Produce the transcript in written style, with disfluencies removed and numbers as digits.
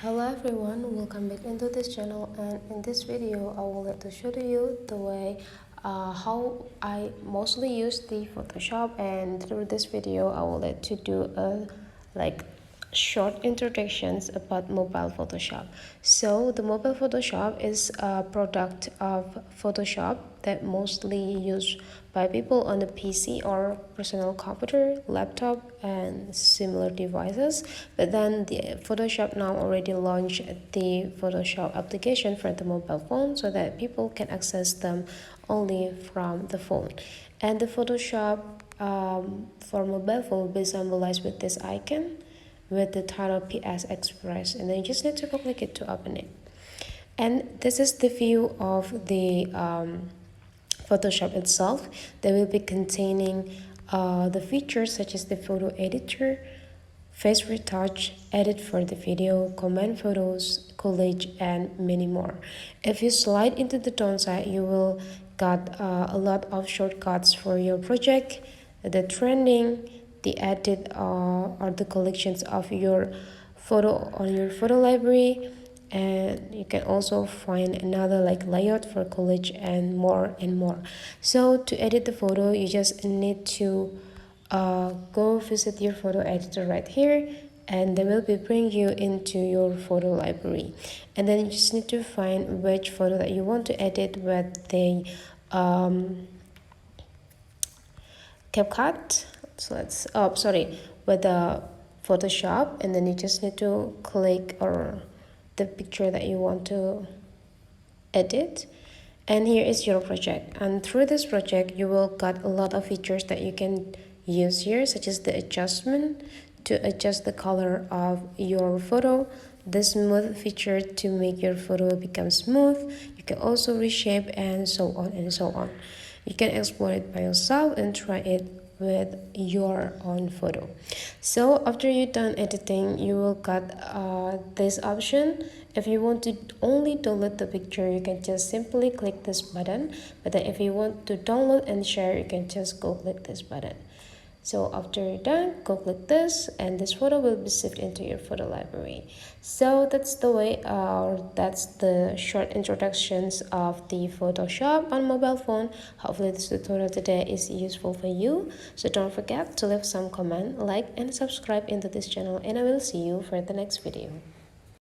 Hello everyone, welcome back into this channel, and in this video I would like to show to you the way how I mostly use the Photoshop. And through this video I would like to do a short introductions about mobile Photoshop. So the mobile Photoshop is a product of Photoshop that mostly used by people on the PC or personal computer, laptop, and similar devices. But then the Photoshop now already launched the Photoshop application for the mobile phone so that people can access them only from the phone. And the Photoshop for mobile phone will be symbolized with this icon with the title PS Express, and then you just need to click it to open it. And this is the view of the Photoshop itself. They will be containing the features such as the photo editor, face retouch, edit for the video, combine photos, collage, and many more. If you slide into the downside, you will got a lot of shortcuts for your project, the trending, the edit or the collections of your photo on your photo library. And you can also find another layout for collage and more and more. So to edit the photo, you just need to go visit your photo editor right here, and they will be bring you into your photo library. And then you just need to find which photo that you want to edit with the CapCut. So let's with the Photoshop, and then you just need to click or the picture that you want to edit, and here is your project. And through this project you will get a lot of features that you can use here, such as the adjustment to adjust the color of your photo, the smooth feature to make your photo become smooth. You can also reshape, and so on and so on. You can explore it by yourself and try it with your own photo. So after you're done editing, you will get this option. If you want to only download the picture, you can just simply click this button. But then if you want to download and share, you can just go click this button. So after you're done, go click this, and this photo will be saved into your photo library. So that's the way, that's the short introductions of the Photoshop on mobile phone. Hopefully this tutorial today is useful for you. So don't forget to leave some comment, like, and subscribe into this channel, and I will see you for the next video.